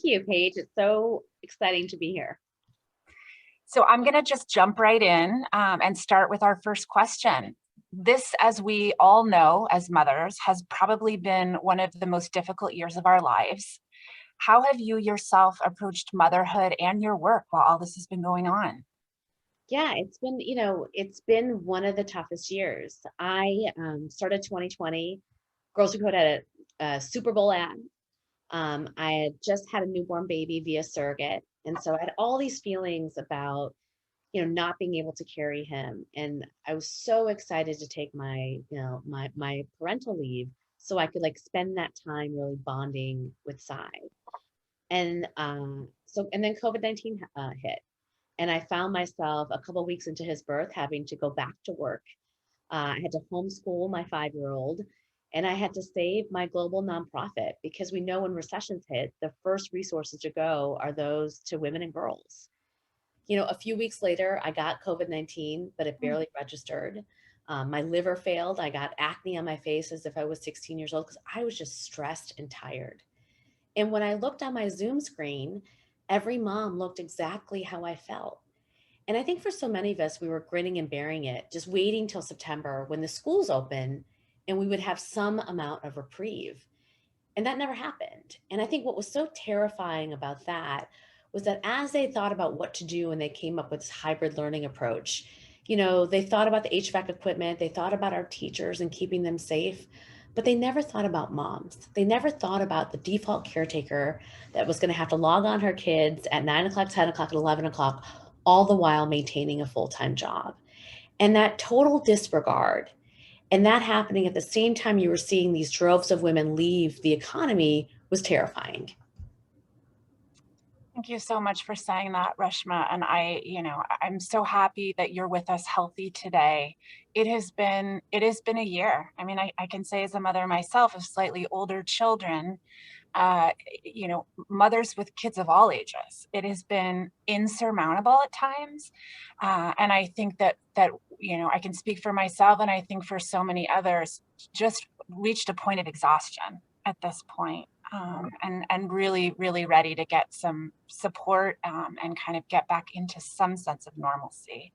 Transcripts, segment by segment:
you, Paige. It's so exciting to be here. So I'm going to just jump right in and start with our first question. This, as we all know as mothers, has probably been one of the most difficult years of our lives. How have you yourself approached motherhood and your work while all this has been going on? Yeah, it's been one of the toughest years. I started 2020. Girls Who Code had a Super Bowl ad. I had just had a newborn baby via surrogate. And so I had all these feelings about, not being able to carry him. And I was so excited to take my parental leave so I could like spend that time really bonding with Sai. And then COVID-19 hit. And I found myself a couple weeks into his birth having to go back to work. I had to homeschool my 5-year-old, and I had to save my global nonprofit because we know when recessions hit, the first resources to go are those to women and girls. A few weeks later, I got COVID-19, but it barely registered. My liver failed. I got acne on my face as if I was 16 years old because I was just stressed and tired. And when I looked on my Zoom screen, every mom looked exactly how I felt. And I think for so many of us, we were grinning and bearing it, just waiting till September when the schools open and we would have some amount of reprieve. And that never happened. And I think what was so terrifying about that was that as they thought about what to do and they came up with this hybrid learning approach, they thought about the HVAC equipment, they thought about our teachers and keeping them safe, but they never thought about moms. They never thought about the default caretaker that was going to have to log on her kids at 9 o'clock, 10 o'clock, and 11 o'clock, all the while maintaining a full-time job. And that total disregard, and that happening at the same time you were seeing these droves of women leave the economy, was terrifying. Thank you so much for saying that, Reshma. And I'm so happy that you're with us healthy today. It has been a year. I mean, I can say as a mother myself of slightly older children, uh, mothers with kids of all ages, it has been insurmountable at times. And I think that I can speak for myself, and I think for so many others, just reached a point of exhaustion at this point. And really, really ready to get some support and kind of get back into some sense of normalcy.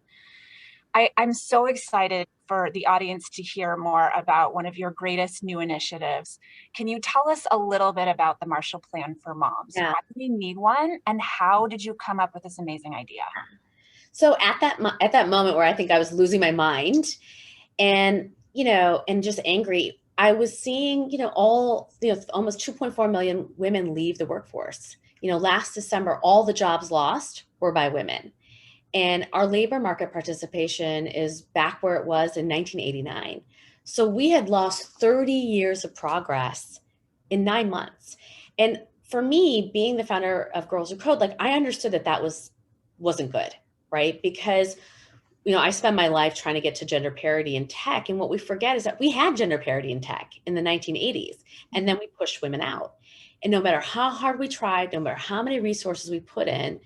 I'm so excited for the audience to hear more about one of your greatest new initiatives. Can you tell us a little bit about the Marshall Plan for Moms? Yeah. Why do we need one, and how did you come up with this amazing idea? So at that moment where I think I was losing my mind and, and just angry, I was seeing, almost 2.4 million women leave the workforce. Last December, all the jobs lost were by women. And our labor market participation is back where it was in 1989. So we had lost 30 years of progress in 9 months. And for me, being the founder of Girls Who Code, like I understood that wasn't good, right? Because I spent my life trying to get to gender parity in tech. And what we forget is that we had gender parity in tech in the 1980s, and then we pushed women out. And no matter how hard we tried, no matter how many resources we put in,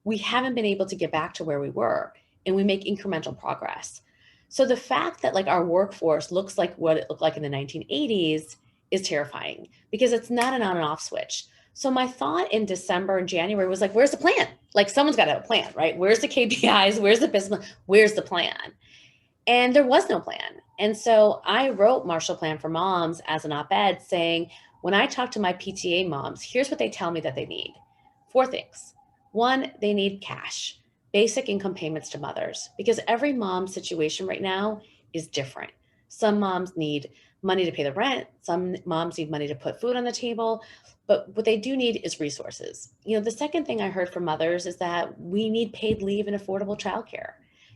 we haven't been able to get back to where we were, and we make incremental progress. So the fact that like our workforce looks like what it looked like in the 1980s is terrifying because it's not an on and off switch. So my thought in December and January was like, where's the plan? Like someone's got to have a plan, right? Where's the KPIs? Where's the business? Where's the plan? And there was no plan. And so I wrote Marshall Plan for Moms as an op-ed saying, when I talk to my PTA moms, here's what they tell me that they need. 4 things. 1, they need cash, basic income payments to mothers, because every mom's situation right now is different. Some moms need money to pay the rent. Some moms need money to put food on the table. But what they do need is resources. The second thing I heard from mothers is that we need paid leave and affordable childcare.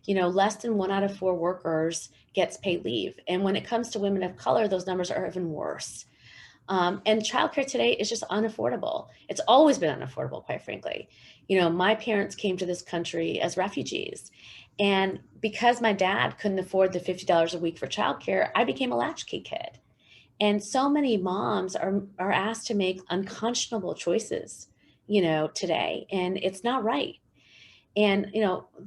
Less than 1 out of 4 workers gets paid leave. And when it comes to women of color, those numbers are even worse. And childcare today is just unaffordable. It's always been unaffordable, quite frankly. My parents came to this country as refugees. And because my dad couldn't afford the $50 a week for childcare, I became a latchkey kid. And so many moms are asked to make unconscionable choices, today, and it's not right. And,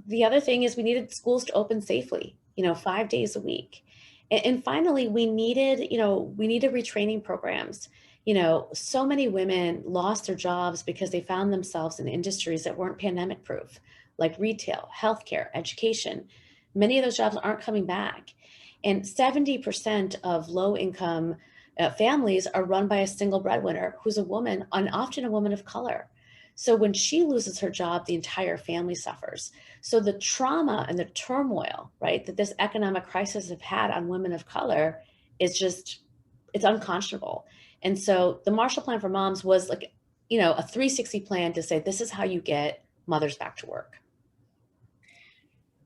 the other thing is we needed schools to open safely, 5 days a week. And finally, we needed retraining programs. so many women lost their jobs because they found themselves in industries that weren't pandemic proof, like retail, healthcare, education. Many of those jobs aren't coming back. And 70% of low income families are run by a single breadwinner who's a woman, and often a woman of color. So when she loses her job, the entire family suffers. So the trauma and the turmoil, right, that this economic crisis have had on women of color is just, it's unconscionable. And so the Marshall Plan for Moms was like, a 360 plan to say, this is how you get mothers back to work.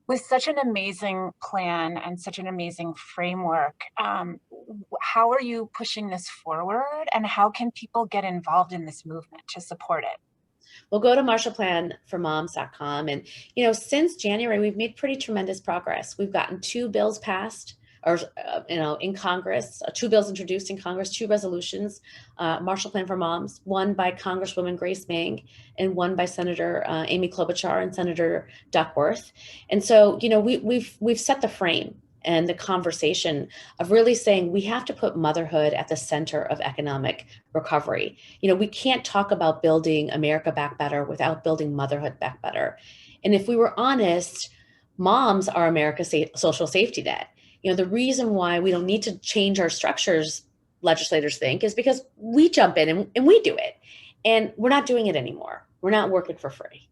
With such an amazing plan and such an amazing framework, how are you pushing this forward, and how can people get involved in this movement to support it? Well, go to marshallplanformoms.com. And, since January, we've made pretty tremendous progress. We've gotten two bills passed or, in Congress, two bills introduced in Congress, two resolutions, Marshall Plan for Moms, one by Congresswoman Grace Meng and one by Senator Amy Klobuchar and Senator Duckworth. And so, we've set the frame and the conversation of really saying we have to put motherhood at the center of economic recovery. We can't talk about building America back better without building motherhood back better. And if we were honest, moms are America's social safety net. The reason why we don't need to change our structures, legislators think, is because we jump in and we do it. And we're not doing it anymore. We're not working for free.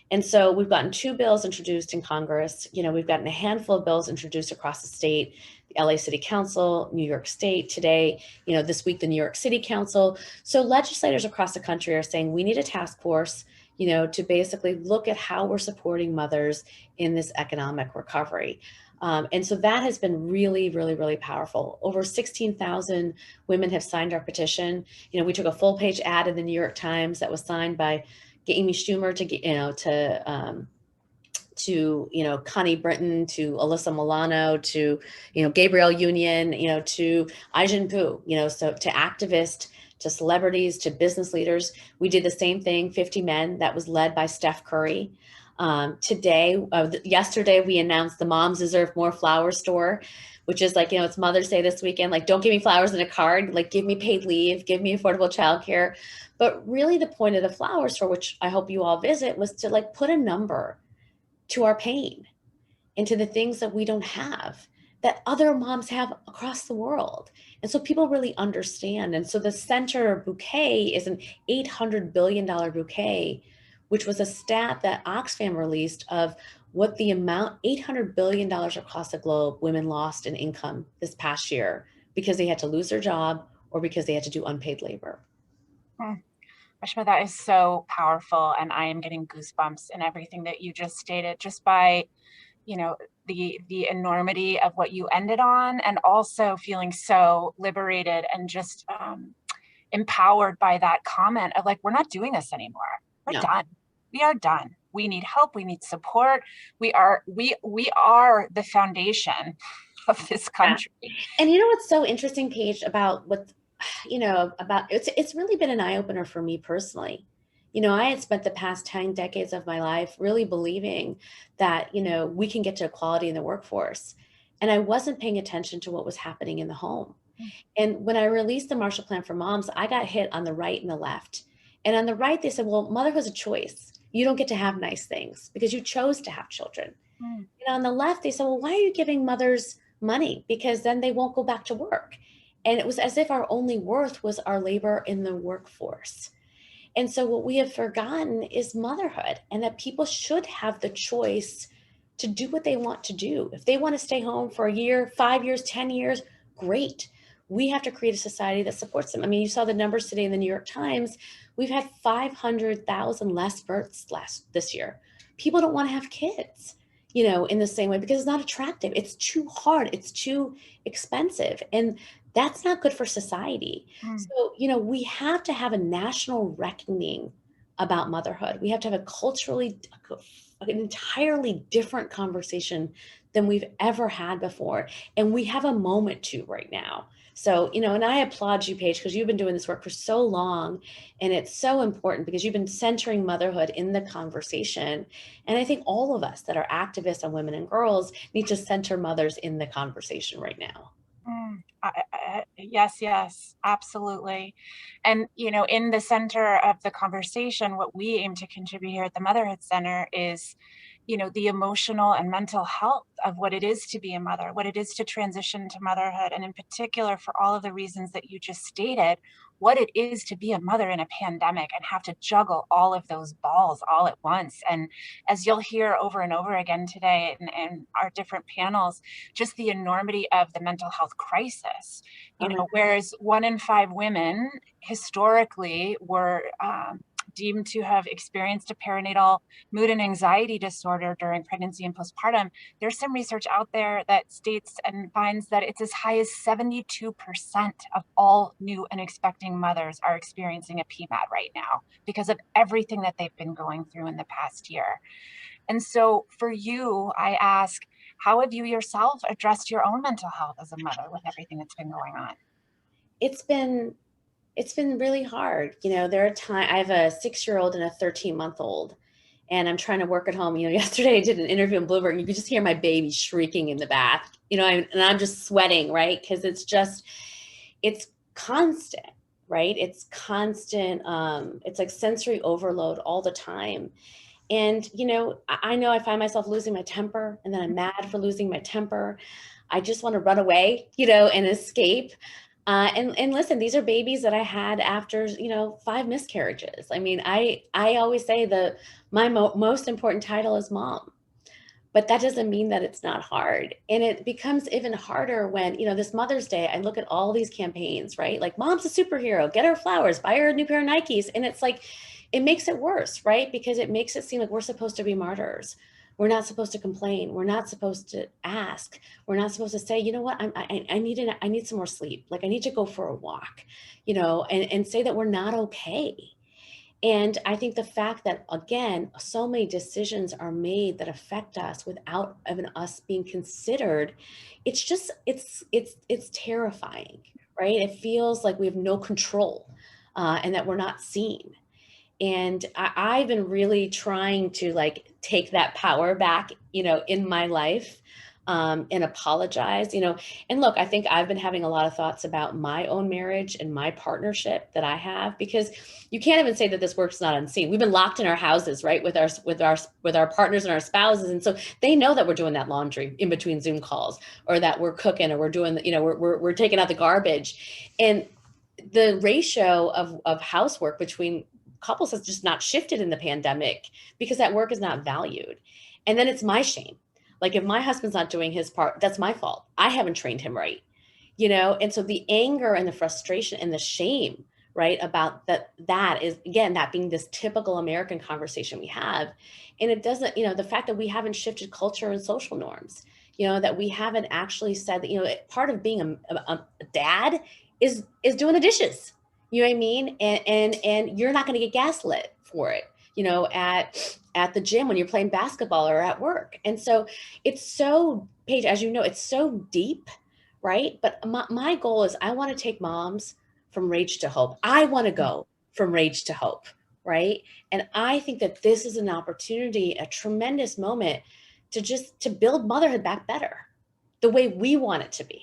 And so we've gotten two bills introduced in Congress. We've gotten a handful of bills introduced across the state, the LA City Council, New York State today, this week, the New York City Council. So legislators across the country are saying we need a task force, to basically look at how we're supporting mothers in this economic recovery. And so that has been really, really, really powerful. Over 16,000 women have signed our petition. We took a full page ad in the New York Times that was signed by Amy Schumer to Connie Britton, to Alyssa Milano, to Gabrielle Union, to Ai-jen Poo, so to activists, to celebrities, to business leaders. We did the same thing, 50 Men, that was led by Steph Curry. Yesterday, we announced the Moms Deserve More Flowers store, which is like, it's Mother's Day this weekend. Like, don't give me flowers in a card, like give me paid leave, give me affordable childcare. But really the point of the flower store, which I hope you all visit, was to like put a number to our pain and to the things that we don't have that other moms have across the world. And so people really understand. And so the center bouquet is an $800 billion bouquet, which was a stat that Oxfam released of what the amount, $800 billion across the globe, women lost in income this past year because they had to lose their job or because they had to do unpaid labor. Reshma, that is so powerful. And I am getting goosebumps in everything that you just stated, just by, the enormity of what you ended on, and also feeling so liberated and just empowered by that comment of like, we're not doing this anymore. We're done. We are done. We need help. We need support. We are the foundation of this country. Yeah. And what's so interesting, Paige, about it's really been an eye-opener for me personally. I had spent the past 10 decades of my life really believing that, we can get to equality in the workforce. And I wasn't paying attention to what was happening in the home. And when I released the Marshall Plan for Moms, I got hit on the right and the left. And on the right, they said, well, motherhood's a choice. You don't get to have nice things because you chose to have children. And on the left, they said, well, why are you giving mothers money? Because then they won't go back to work. And it was as if our only worth was our labor in the workforce. And so what we have forgotten is motherhood, and that people should have the choice to do what they want to do. If they want to stay home for a year, 5 years, 10 years, great. We have to create a society that supports them. I mean, you saw the numbers today in the New York Times. We've had 500,000 less births this year. People don't want to have kids, in the same way, because it's not attractive. It's too hard. It's too expensive. And that's not good for society. So, we have to have a national reckoning about motherhood. We have to have an entirely different conversation than we've ever had before. And we have a moment to right now. So, and I applaud you, Paige, because you've been doing this work for so long, and it's so important because you've been centering motherhood in the conversation. And I think all of us that are activists on women and girls need to center mothers in the conversation right now. Yes, yes, absolutely. And, you know, in the center of the conversation, what we aim to contribute here at the Motherhood Center is, you know, the emotional and mental health of what it is to be a mother, what it is to transition to motherhood, and in particular, for all of the reasons that you just stated, what it is to be a mother in a pandemic and have to juggle all of those balls all at once. And as you'll hear over and over again today in our different panels, just the enormity of the mental health crisis. You Oh my know, whereas 1 in 5 women historically were deemed to have experienced a perinatal mood and anxiety disorder during pregnancy and postpartum, there's some research out there that states and finds that it's as high as 72% of all new and expecting mothers are experiencing a PMAD right now because of everything that they've been going through in the past year. And so for you, I ask, how have you yourself addressed your own mental health as a mother with everything that's been going on? it's been it's been really hard. You know, there are times I have a 6-year-old and a 13-month-old, and I'm trying to work at home. You know, yesterday I did an interview in Bloomberg, and you could just hear my baby shrieking in the bath. You know, and I'm just sweating, right? Because it's constant, right? It's constant. It's like sensory overload all the time. And, you know, I know I find myself losing my temper, and then I'm mad for losing my temper. I just want to run away, you know, and escape. And listen, these are babies that I had after, you know, 5 miscarriages. I mean, I always say my most important title is mom, but that doesn't mean that it's not hard. And it becomes even harder when, you know, this Mother's Day, I look at all these campaigns, right? Like, mom's a superhero, get her flowers, buy her a new pair of Nikes. And it's like, it makes it worse, right? Because it makes it seem like we're supposed to be martyrs. We're not supposed to complain. We're not supposed to ask. We're not supposed to say, you know what, I need some more sleep. Like, I need to go for a walk, you know, and say that we're not okay. And I think the fact that, again, so many decisions are made that affect us without even us being considered, it's just, it's terrifying, right? It feels like we have no control, and that we're not seen. And I've been really trying to like take that power back, you know, in my life, and apologize, you know. And look, I think I've been having a lot of thoughts about my own marriage and my partnership that I have, because you can't even say that this work's not unseen. We've been locked in our houses, right, with our partners and our spouses, and so they know that we're doing that laundry in between Zoom calls, or that we're cooking, or we're doing, you know, we're taking out the garbage. And the ratio of housework between couples has just not shifted in the pandemic because that work is not valued. And then it's my shame. Like, if my husband's not doing his part, that's my fault. I haven't trained him right, you know? And so the anger and the frustration and the shame, right, about that is, again, that being this typical American conversation we have. And it doesn't, you know, the fact that we haven't shifted culture and social norms, you know, that we haven't actually said that, you know, part of being a dad is doing the dishes. You know what I mean? And you're not going to get gaslit for it, you know, at the gym when you're playing basketball or at work. And so it's so, Paige, as you know, it's so deep, right? But my goal is, I want to take moms from rage to hope. I want to go from rage to hope, right? And I think that this is an opportunity, a tremendous moment to build motherhood back better, the way we want it to be.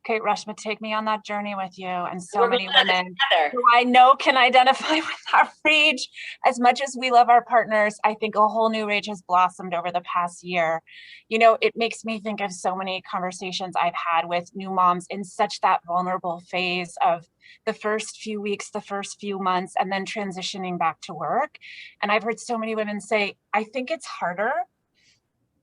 Okay, Reshma, take me on that journey with you. And so We're going many on this women together. who I know can identify with our rage. As much as we love our partners, I think a whole new rage has blossomed over the past year. You know, it makes me think of so many conversations I've had with new moms in such that vulnerable phase of the first few weeks, the first few months, and then transitioning back to work. And I've heard so many women say, I think it's harder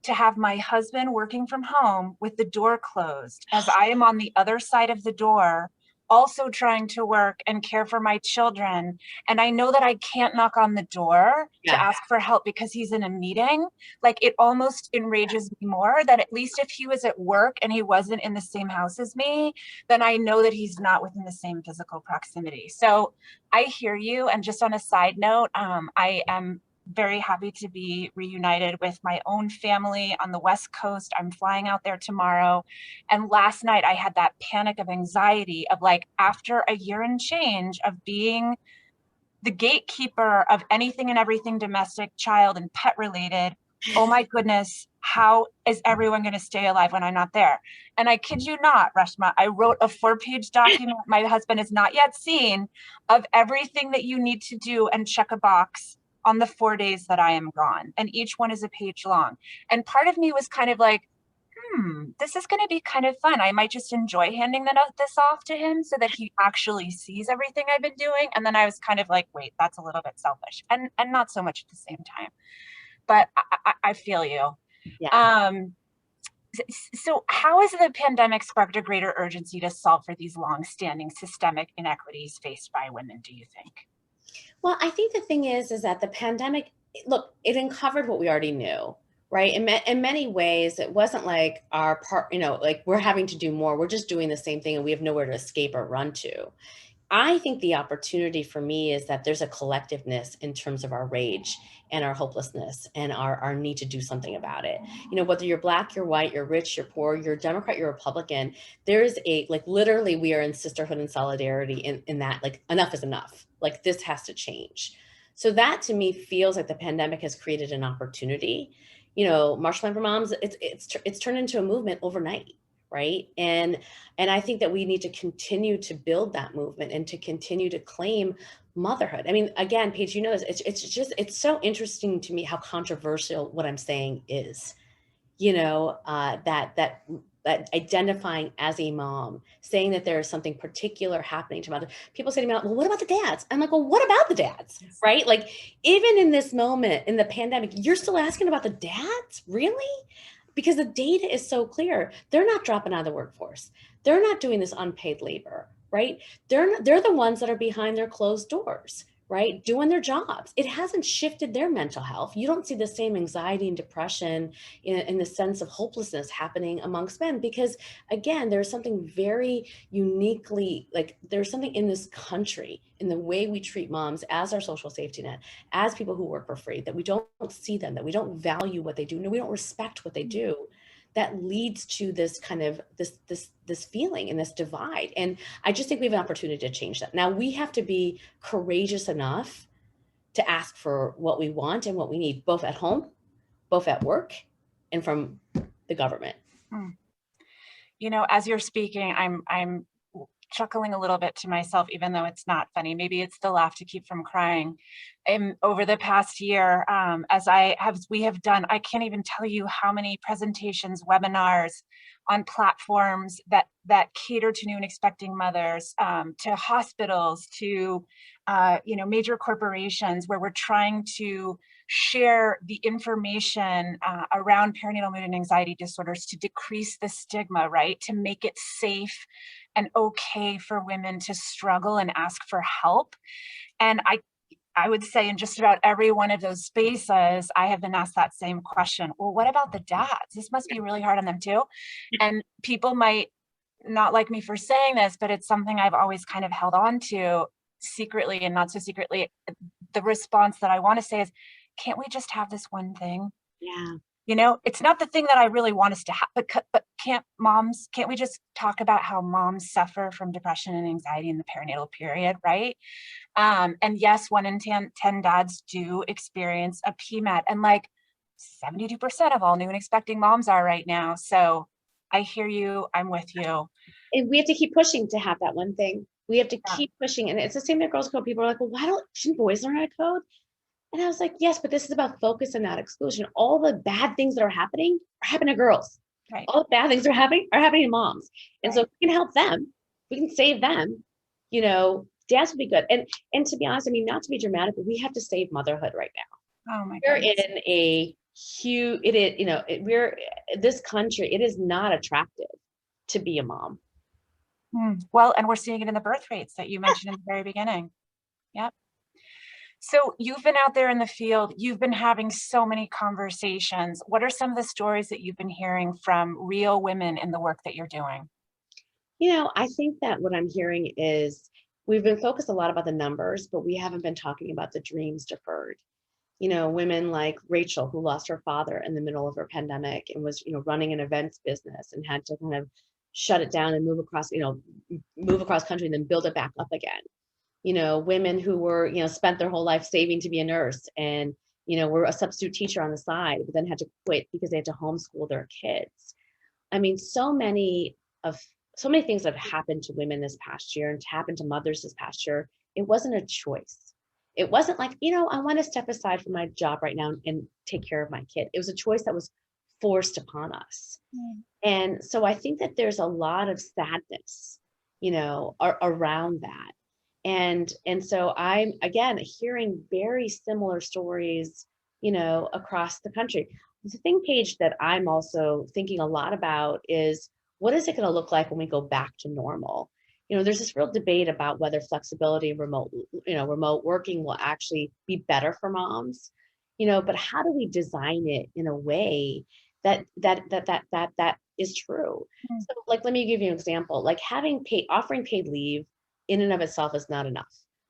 to have my husband working from home with the door closed as I am on the other side of the door, also trying to work and care for my children. And I know that I can't knock on the door to Yeah. ask for help because he's in a meeting. Like, it almost enrages me more that at least if he was at work and he wasn't in the same house as me, then I know that he's not within the same physical proximity. So I hear you. And just on a side note, I am very happy to be reunited with my own family on the West Coast. I'm flying out there tomorrow. And last night I had that panic of anxiety of, like, after a year and change of being the gatekeeper of anything and everything domestic, child, and pet related, oh my goodness, how is everyone going to stay alive when I'm not there? And I kid you not, Reshma, I wrote a 4-page document my husband has not yet seen of everything that you need to do and check a box on the 4 days that I am gone. And each one is a page long. And part of me was kind of like, this is going to be kind of fun. I might just enjoy handing this off to him so that he actually sees everything I've been doing. And then I was kind of like, wait, that's a little bit selfish, and not so much at the same time. But I feel you. Yeah. Um, so how has the pandemic sparked a greater urgency to solve for these long-standing systemic inequities faced by women, do you think? Well, I think the thing is that the pandemic, look, it uncovered what we already knew, right? In many ways, it wasn't like our part, like we're having to do more. We're just doing the same thing and we have nowhere to escape or run to. I think the opportunity for me is that there's a collectiveness in terms of our rage and our hopelessness and our need to do something about it. Whether you're Black, you're white, you're rich, you're poor, you're Democrat, you're Republican, there's like, literally, we are in sisterhood and solidarity in that, like, enough is enough. Like, this has to change. So that to me feels like the pandemic has created an opportunity. March Plan for Moms, it's turned into a movement overnight, right? And I think that we need to continue to build that movement and to continue to claim motherhood. I mean, again, Paige, this, it's so interesting to me how controversial what I'm saying is, that identifying as a mom, saying that there is something particular happening to mother. People say to me, well, what about the dads? I'm like, well, what about the dads? Right? Like, even in this moment, in the pandemic, you're still asking about the dads? Really? Because the data is so clear. They're not dropping out of the workforce. They're not doing this unpaid labor, right? They're the ones that are behind their closed doors, right? Doing their jobs. It hasn't shifted their mental health. You don't see the same anxiety and depression in the sense of hopelessness happening amongst men, because again, there's something very uniquely, like, there's something in this country, in the way we treat moms as our social safety net, as people who work for free, that we don't see them, that we don't value what they do, no, we don't respect what they do, that leads to this kind of this feeling and this divide. And I just think we have an opportunity to change that. Now we have to be courageous enough to ask for what we want and what we need, both at home, both at work, and from the government. As you're speaking, I'm chuckling a little bit to myself, even though it's not funny. Maybe it's the laugh to keep from crying. Over the past year, we have done, I can't even tell you how many presentations, webinars on platforms that cater to new and expecting mothers, to hospitals, to major corporations, where we're trying to share the information around perinatal mood and anxiety disorders to decrease the stigma, right? To make it safe and okay for women to struggle and ask for help. And I would say in just about every one of those spaces, I have been asked that same question. Well, what about the dads? This must be really hard on them too. And people might not like me for saying this, but it's something I've always kind of held on to secretly and not so secretly. The response that I want to say is, can't we just have this one thing? Yeah. It's not the thing that I really want us to have, but can't we just talk about how moms suffer from depression and anxiety in the perinatal period, right? And yes, 1 in 10 dads do experience a PMAT, and like 72% of all new and expecting moms are right now. So I hear you, I'm with you. And we have to keep pushing to have that one thing. We have to keep pushing. And it's the same at Girls Code. People are like, well, shouldn't boys learn how to code? And I was like, yes, but this is about focus and not exclusion. All the bad things that are happening to girls. Right. All the bad things are happening to moms. And so if we can help them, we can save them, dads would be good. And to be honest, I mean, not to be dramatic, but we have to save motherhood right now. Oh my We're goodness. in a huge, it is, this country, it is not attractive to be a mom. Well, and we're seeing it in the birth rates that you mentioned in the very beginning. Yep. So you've been out there in the field, you've been having so many conversations. What are some of the stories that you've been hearing from real women in the work that you're doing? I think that what I'm hearing is we've been focused a lot about the numbers, but we haven't been talking about the dreams deferred. Women like Rachel, who lost her father in the middle of her pandemic and was, running an events business and had to kind of shut it down and move across country and then build it back up again. Women who were, spent their whole life saving to be a nurse and, were a substitute teacher on the side, but then had to quit because they had to homeschool their kids. I mean, so many things have happened to women this past year and happened to mothers this past year. It wasn't a choice. It wasn't like, I want to step aside from my job right now and take care of my kid. It was a choice that was forced upon us. Mm. And so I think that there's a lot of sadness, around that. And so I'm, again, hearing very similar stories, across the country. The thing, Paige, that I'm also thinking a lot about is, what is it going to look like when we go back to normal? There's this real debate about whether flexibility, remote working will actually be better for moms, but how do we design it in a way that is true? Mm. So, like, let me give you an example. Like, offering paid leave in and of itself is not enough.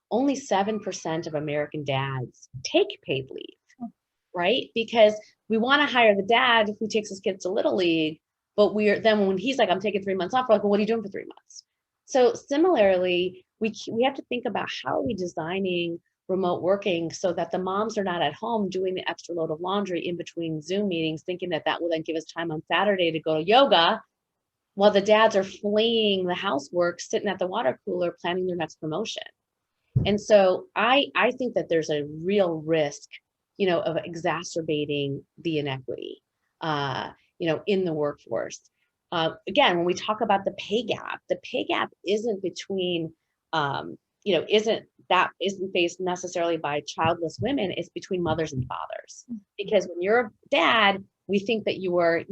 Only 7% of American dads take paid leave, right? Because we want to hire the dad who takes his kids to Little League, but then when he's like, I'm taking 3 months off, we're like, well, what are you doing for 3 months? So similarly, we have to think about, how are we designing remote working so that the moms are not at home doing the extra load of laundry in between Zoom meetings, thinking that will then give us time on Saturday to go to yoga, while the dads are fleeing the housework, sitting at the water cooler, planning their next promotion. And so I think that there's a real risk, of exacerbating the inequity, in the workforce. Again, when we talk about the pay gap isn't between, isn't faced necessarily by childless women. It's between mothers and fathers. Because when you're a dad, we think that you are,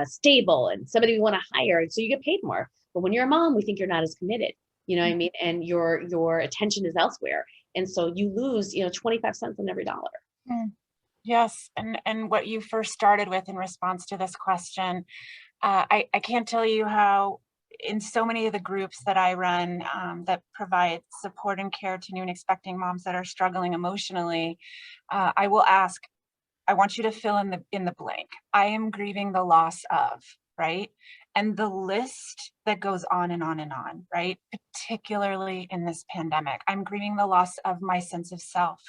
stable and somebody we want to hire, and so you get paid more. But when you're a mom, we think you're not as committed. You know what I mean? And your attention is elsewhere. And so you lose, 25 cents on every dollar. Mm. Yes, and what you first started with in response to this question, I can't tell you how, in so many of the groups that I run, that provide support and care to new and expecting moms that are struggling emotionally, I will ask, I want you to fill in the blank. I am grieving the loss of, right? And the list that goes on and on and on, right? Particularly in this pandemic, I'm grieving the loss of my sense of self.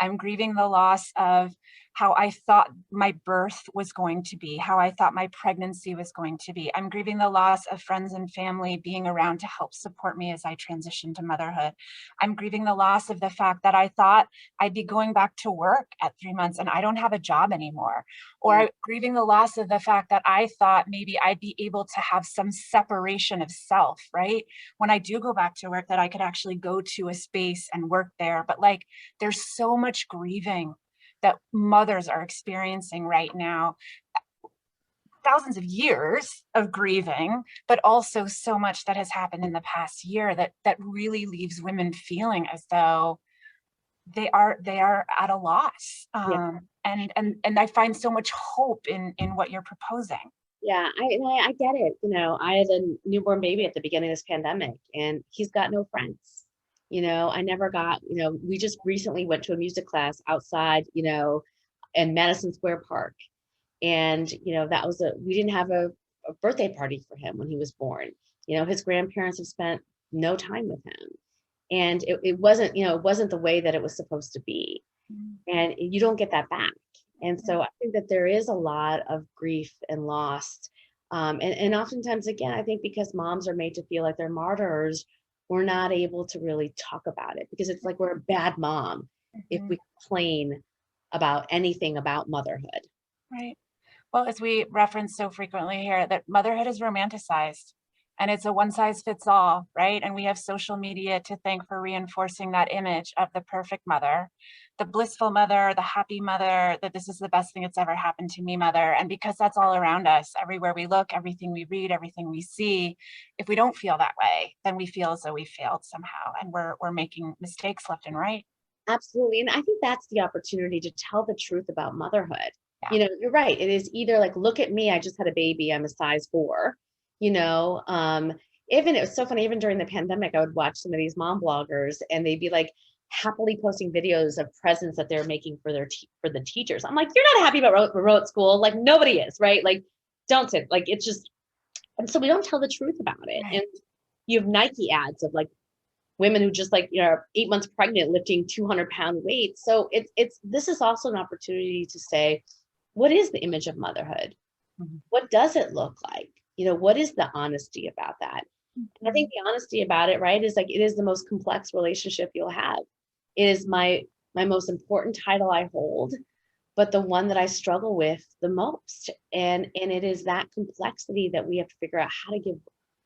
I'm grieving the loss of how I thought my birth was going to be, how I thought my pregnancy was going to be. I'm grieving the loss of friends and family being around to help support me as I transition to motherhood. I'm grieving the loss of the fact that I thought I'd be going back to work at 3 months and I don't have a job anymore. Or grieving the loss of the fact that I thought maybe I'd be able to have some separation of self, right? When I do go back to work, that I could actually go to a space and work there. But like, there's so much grieving that mothers are experiencing right now. Thousands of years of grieving, but also so much that has happened in the past year that really leaves women feeling as though they are at a loss. Yeah. And I find so much hope in what you're proposing. Yeah, I get it. I had a newborn baby at the beginning of this pandemic, and he's got no friends. I never got, we just recently went to a music class outside, in Madison Square Park. And, we didn't have a birthday party for him when he was born. His grandparents have spent no time with him. And it wasn't, it wasn't the way that it was supposed to be. And you don't get that back. And so I think that there is a lot of grief and loss. And oftentimes, again, I think because moms are made to feel like they're martyrs, we're not able to really talk about it, because it's like we're a bad mom if we complain about anything about motherhood. Right. Well, as we reference so frequently here, that motherhood is romanticized and it's a one size fits all, right? And we have social media to thank for reinforcing that image of the perfect mother, the blissful mother, the happy mother, that this is the best thing that's ever happened to me mother. And because that's all around us, everywhere we look, everything we read, everything we see, if we don't feel that way, then we feel as though we failed somehow and we're making mistakes left and right. Absolutely. And I think that's the opportunity to tell the truth about motherhood. Yeah. You're right. It is either like, look at me, I just had a baby, I'm a size 4, even it was so funny, even during the pandemic, I would watch some of these mom bloggers and they'd be like happily posting videos of presents that they're making for for the teachers. I'm like, you're not happy about remote school. Like, nobody is, right? Like, don't sit, like, it's just, and so we don't tell the truth about it. Right. And you have Nike ads of like women who just like, are 8 months pregnant, lifting 200-pound weights. So this is also an opportunity to say, what is the image of motherhood? Mm-hmm. What does it look like? What is the honesty about that? And I think the honesty about it, right, is like, it is the most complex relationship you'll have. It is my most important title I hold, but the one that I struggle with the most. And it is that complexity that we have to figure out how to give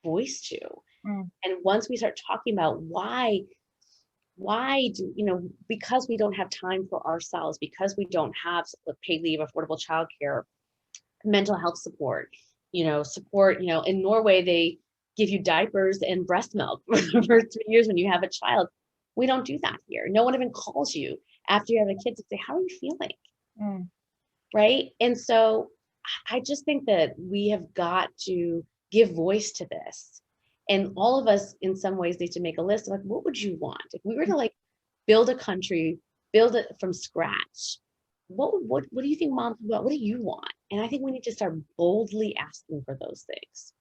voice to. Mm. And once we start talking about why do, because we don't have time for ourselves, because we don't have paid leave, affordable childcare, mental health support, in Norway, they give you diapers and breast milk for the first 3 years when you have a child. We don't do that here. No one even calls you after you have a kid to say, how are you feeling? Mm. Right. And so I just think that we have got to give voice to this. And all of us in some ways need to make a list of like, what would you want? If we were to like build a country, build it from scratch, what do you think moms want? What do you want? And I think we need to start boldly asking for those things.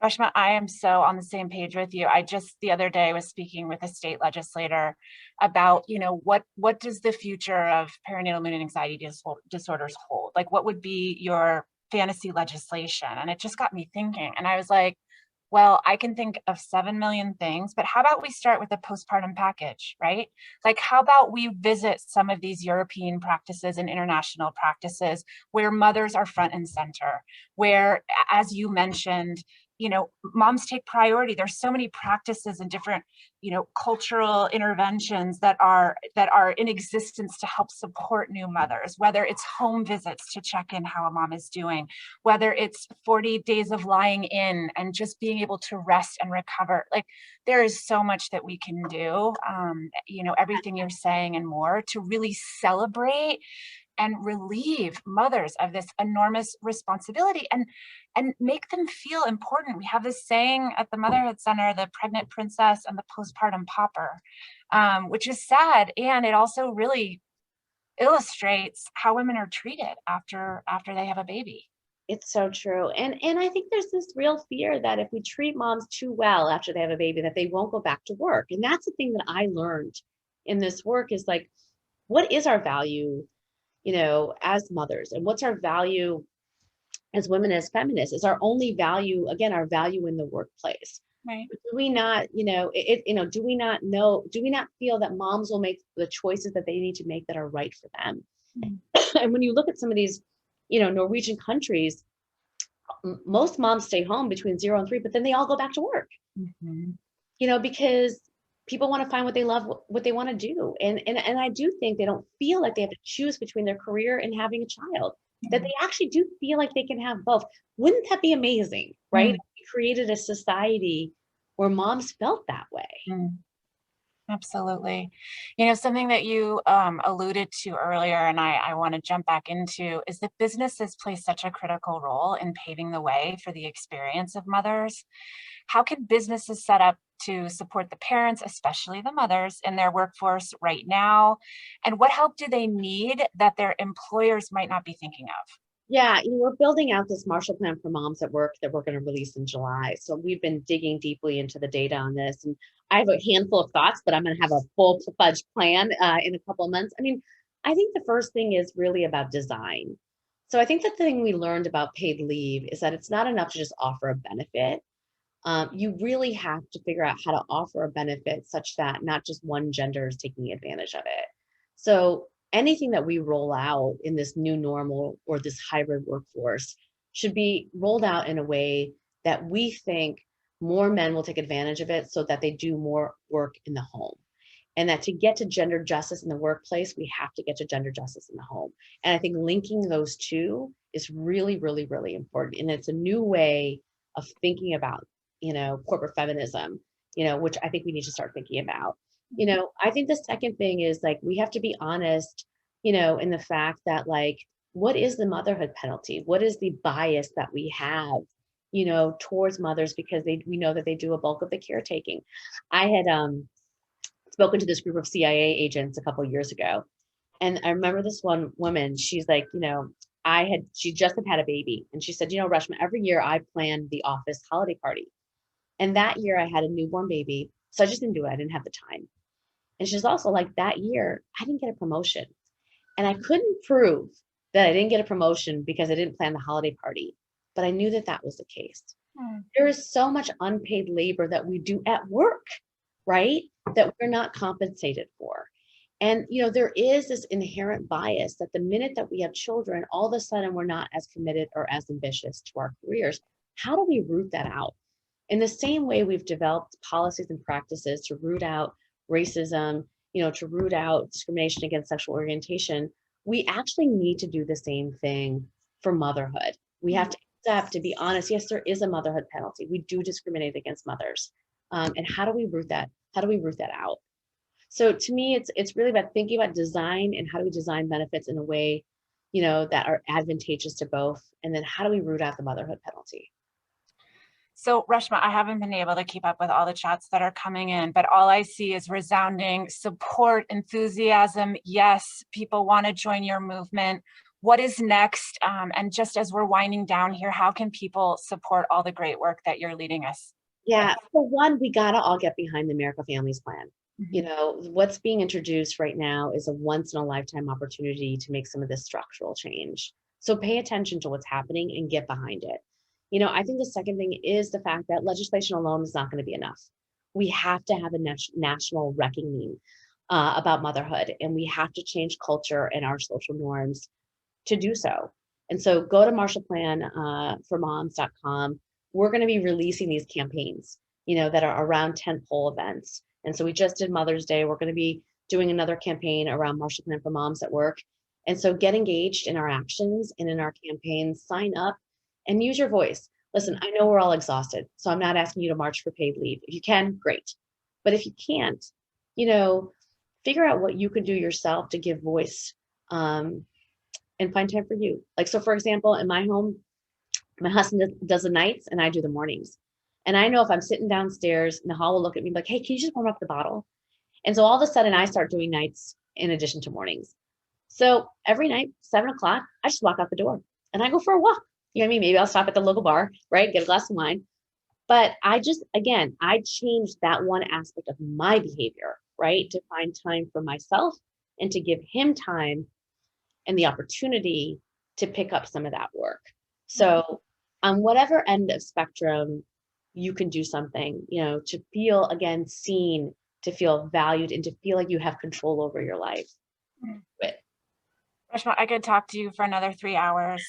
Reshma, I am so on the same page with you. I just the other day was speaking with a state legislator about, what does the future of perinatal mood and anxiety disorders hold? Like, what would be your fantasy legislation? And it just got me thinking. And I was like, well, I can think of 7 million things, but how about we start with a postpartum package, right? Like, how about we visit some of these European practices and international practices where mothers are front and center, where, as you mentioned, moms take priority. There's so many practices and different, cultural interventions that are in existence to help support new mothers, whether it's home visits to check in how a mom is doing, whether it's 40 days of lying in and just being able to rest and recover. Like, there is so much that we can do, everything you're saying and more, to really celebrate and relieve mothers of this enormous responsibility and make them feel important. We have this saying at the Motherhood Center, the pregnant princess and the postpartum pauper, which is sad. And it also really illustrates how women are treated after they have a baby. It's so true. And I think there's this real fear that if we treat moms too well after they have a baby, that they won't go back to work. And that's the thing that I learned in this work is like, what is our value, as mothers? And what's our value as women, as feminists? Is our only value, again, our value in the workplace? Right. Do we not, do we not know, do we not feel that moms will make the choices that they need to make that are right for them? Mm-hmm. And when you look at some of these, Norwegian countries, most moms stay home between 0 and 3, but then they all go back to work, because people want to find what they love, what they want to do. And I do think they don't feel like they have to choose between their career and having a child, that they actually do feel like they can have both. Wouldn't that be amazing, right? We created a society where moms felt that way. Absolutely. Something that you alluded to earlier, and I want to jump back into, is that businesses play such a critical role in paving the way for the experience of mothers. How can businesses set up to support the parents, especially the mothers, in their workforce right now? And what help do they need that their employers might not be thinking of? Yeah, we're building out this Marshall Plan for Moms at Work that we're going to release in July. So we've been digging deeply into the data on this. And I have a handful of thoughts, but I'm going to have a full-fledged plan in a couple of months. I mean, I think the first thing is really about design. So I think the thing we learned about paid leave is that it's not enough to just offer a benefit. You really have to figure out how to offer a benefit such that not just one gender is taking advantage of it. So anything that we roll out in this new normal or this hybrid workforce should be rolled out in a way that we think more men will take advantage of it so that they do more work in the home. And that to get to gender justice in the workplace, we have to get to gender justice in the home. And I think linking those two is really, really, really important. And it's a new way of thinking about, corporate feminism, which I think we need to start thinking about. I think the second thing is like, we have to be honest, in the fact that like, what is the motherhood penalty? What is the bias that we have, towards mothers, because we know that they do a bulk of the caretaking. I had spoken to this group of CIA agents a couple of years ago. And I remember this one woman, she's like, she just had a baby. And she said, Reshma, every year I plan the office holiday party. And that year I had a newborn baby. So I just didn't do it. I didn't have the time. And she's also like, that year, I didn't get a promotion. And I couldn't prove that I didn't get a promotion because I didn't plan the holiday party. But I knew that that was the case. Mm. There is so much unpaid labor that we do at work, right? That we're not compensated for. And there is this inherent bias that the minute that we have children, all of a sudden we're not as committed or as ambitious to our careers. How do we root that out? In the same way we've developed policies and practices to root out racism, to root out discrimination against sexual orientation, we actually need to do the same thing for motherhood. We have to accept, to be honest, yes, there is a motherhood penalty. We do discriminate against mothers. And how do we root that? How do we root that out? So to me, it's really about thinking about design and how do we design benefits in a way, that are advantageous to both. And then how do we root out the motherhood penalty? So, Reshma, I haven't been able to keep up with all the chats that are coming in, but all I see is resounding support, enthusiasm. Yes, people want to join your movement. What is next? And just as we're winding down here, how can people support all the great work that you're leading us? Yeah, for one, we gotta all get behind the America Families Plan. What's being introduced right now is a once in a lifetime opportunity to make some of this structural change. So pay attention to what's happening and get behind it. I think the second thing is the fact that legislation alone is not going to be enough. We have to have a national reckoning about motherhood, and we have to change culture and our social norms to do so. And so go to marshallplanformoms.com. We're going to be releasing these campaigns, that are around tentpole events. And so we just did Mother's Day. We're going to be doing another campaign around Marshall Plan for Moms at Work. And so get engaged in our actions and in our campaigns, sign up and use your voice. Listen, I know we're all exhausted, so I'm not asking you to march for paid leave. If you can, great. But if you can't, figure out what you can do yourself to give voice, and find time for you. Like, so for example, in my home, my husband does the nights and I do the mornings. And I know if I'm sitting downstairs, Nahal will look at me like, hey, can you just warm up the bottle? And so all of a sudden I start doing nights in addition to mornings. So every night, 7 o'clock, I just walk out the door and I go for a walk. You know what I mean? Maybe I'll stop at the local bar, right? Get a glass of wine. But I changed that one aspect of my behavior, right? To find time for myself and to give him time and the opportunity to pick up some of that work. So on whatever end of spectrum, you can do something, to feel again seen, to feel valued, and to feel like you have control over your life. But Reshma, I could talk to you for another 3 hours.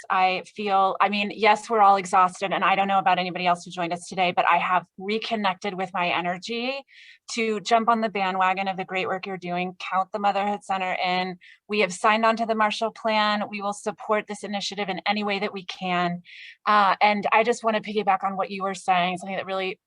Yes, we're all exhausted, and I don't know about anybody else who joined us today, but I have reconnected with my energy to jump on the bandwagon of the great work you're doing. Count the Motherhood Center in. We have signed on to the Marshall Plan. We will support this initiative in any way that we can. And I just want to piggyback on what you were saying, something that really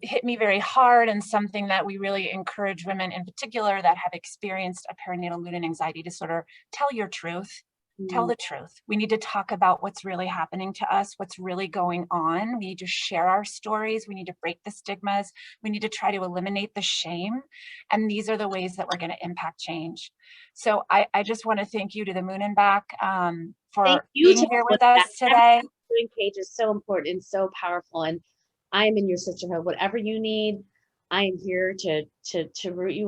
hit me very hard, and something that we really encourage women in particular that have experienced a perinatal mood and anxiety disorder: tell your truth. Tell the truth. We need to talk about what's really happening to us, what's really going on. We need to share our stories. We need to break the stigmas. We need to try to eliminate the shame. And these are the ways that we're going to impact change. So I just want to thank you to the moon and back for being here with us today. Page is so important and so powerful. And I am in your sisterhood. Whatever you need, I am here to root you on.